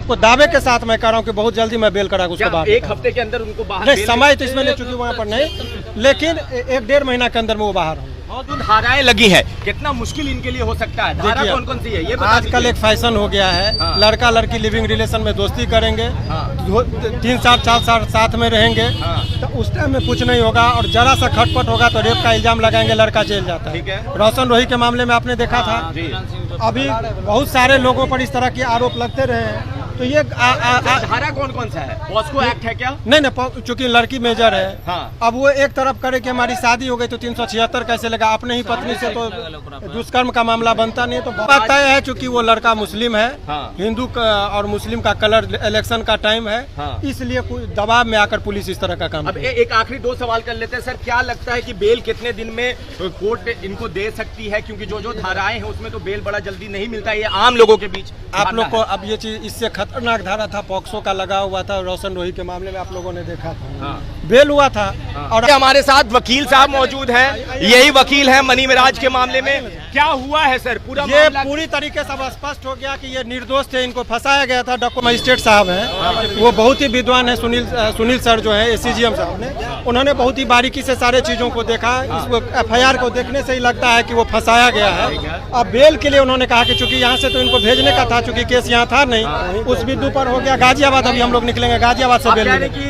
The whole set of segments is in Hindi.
आपको दावे के साथ मैं कह रहा हूँ कि बहुत जल्दी मैं बेल करा उसको बाहर। एक हफ्ते के अंदर उनको बाहर नहीं, समय तो इसमें ले चुकी वहाँ पर नहीं, लेकिन 1-1.5 महीना के अंदर में वो बाहर होंगे। बहुत धाराएं लगी है, कितना मुश्किल इनके लिए हो सकता है? धारा कौन कौन सी है ये बता आजकल एक फैशन हो गया है। हाँ। लड़का लड़की लिविंग रिलेशन में दोस्ती करेंगे। हाँ। 3 साल 4 साल साथ में रहेंगे। हाँ। तो उस टाइम में कुछ नहीं होगा, और जरा सा खटपट होगा तो रेप का इल्जाम लगाएंगे, लड़का जेल जाता ठीक है। है। रोशन रोही के मामले में आपने देखा था। जी। अभी बहुत सारे लोगों पर इस तरह के आरोप लगते रहे हैं। तो ये धारा कौन कौन सा है? पॉस्को एक्ट है क्या? नहीं, चूंकि लड़की मेजर है। हाँ। अब वो एक तरफ करे कि हमारी शादी हो गई तो 376 कैसे लगा, अपने ही पत्नी से तो दुष्कर्म का मामला बनता नहीं। तो बात तय है, चूंकि वो लड़का मुस्लिम है। हाँ। हिंदू और मुस्लिम का कलर इलेक्शन का टाइम है। हाँ। इसलिए दबाव में आकर पुलिस इस तरह का काम। अब एक आखिरी 2 सवाल कर लेते हैं सर। क्या लगता है कि बेल कितने दिन में कोर्ट इनको दे सकती है? क्योंकि जो धाराएं हैं उसमें तो बेल बड़ा जल्दी नहीं मिलता है, ये आम लोगों के बीच। आप लोग को अब ये चीज, इससे खतरनाक धारा था, पॉक्सो का लगा हुआ था। रोशन रोही के मामले में आप लोगों ने देखा था। हाँ। बेल हुआ था। और हमारे साथ वकील साहब मौजूद हैं, यही वकील हैं मनी मेराज के मामले में। क्या हुआ है सर पूरा ये मामला? पूरी तरीके से अब स्पष्ट हो गया कि ये निर्दोष थे, इनको फंसाया गया था। डॉक्टर मजिस्ट्रेट साहब हैं, वो बहुत ही विद्वान है। सुनील सर जो है एसीजीएम साहब ने, उन्होंने बहुत ही बारीकी से सारे चीजों को देखा। इसको एफआईआर को देखने से ही लगता है कि वो फंसाया गया है। अब बेल के लिए उन्होंने कहा कि चूंकि यहाँ से तो इनको भेजने का था, चूंकि केस यहाँ था नहीं, उस बिंदु पर हो गया गाजियाबाद। अभी हम लोग निकलेंगे गाजियाबाद से बेल मिलेगी।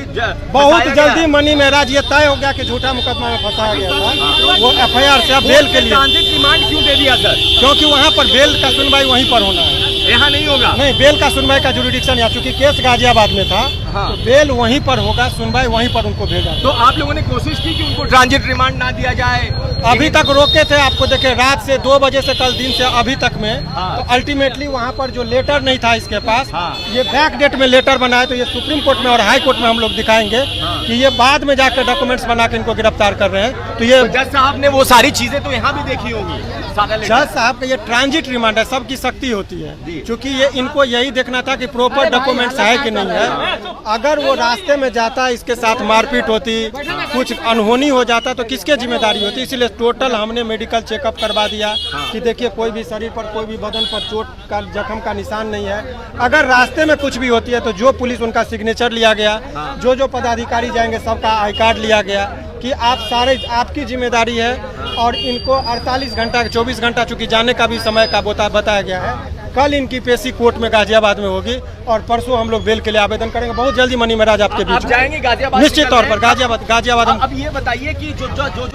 बहुत जल्दी मनी मेराज ये तय हो गया कि झूठा मुकदमा में फंसाया गया था, वो एफआईआर से अब बेल के लिए। ट्रांजिट रिमांड क्यों दे दिया सर? क्योंकि वहाँ पर बेल का सुनवाई वहीं पर होना है, यहाँ नहीं होगा। नहीं, बेल का सुनवाई का जुरिडिक्शन यहाँ, चूंकि केस गाजियाबाद में था। हाँ। तो बेल वहीं पर होगा, सुनवाई वहीं पर उनको भेजा। तो आप लोगों ने कोशिश की कि उनको ट्रांजिट रिमांड ना दिया जाए? अभी तक रोके थे, आपको देखे रात से 2 बजे से कल दिन से अभी तक में। हाँ। तो अल्टीमेटली वहाँ पर जो लेटर नहीं था इसके पास, हाँ। ये बैक डेट में लेटर बनाया। तो ये सुप्रीम कोर्ट में और हाई कोर्ट में हम लोग दिखाएंगे कि ये बाद में जाकर डॉक्यूमेंट्स बना के इनको गिरफ्तार कर रहे हैं। तो ये जज साहब ने वो सारी चीजें तो यहाँ भी देखी होंगी। जज साहब का ये ट्रांजिट रिमांड है, सबकी शक्ति होती है। क्योंकि ये इनको यही देखना था कि प्रॉपर डॉक्यूमेंट्स है कि नहीं है। अगर वो रास्ते में जाता, इसके साथ मारपीट होती, कुछ अनहोनी हो जाता तो किसके जिम्मेदारी होती? इसलिए टोटल हमने मेडिकल चेकअप करवा दिया कि देखिए कोई भी शरीर पर, कोई भी बदन पर चोट का, जख्म का निशान नहीं है। अगर रास्ते में कुछ भी होती है तो जो पुलिस, उनका सिग्नेचर लिया गया, जो पदाधिकारी जाएंगे सबका आई कार्ड लिया गया कि आप सारे, आपकी जिम्मेदारी है। और इनको 48 घंटा 24 घंटा चूंकि जाने का भी समय का बताया गया है। कल इनकी पेशी कोर्ट में गाजियाबाद में होगी और परसों हम लोग बेल के लिए आवेदन करेंगे। बहुत जल्दी मनी मेराज आपके बीच में जाएंगे गाजियाबाद, निश्चित तौर पर गाजियाबाद। अब ये बताइए कि जो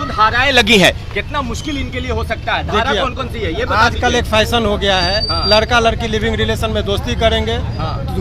धाराएं लगी है, कितना मुश्किल इनके लिए हो सकता है? धारा कौन कौन सी है ये बता दीजिए। आजकल एक फैशन हो गया है। हाँ। लड़का लड़की लिविंग रिलेशन में दोस्ती करेंगे। हाँ।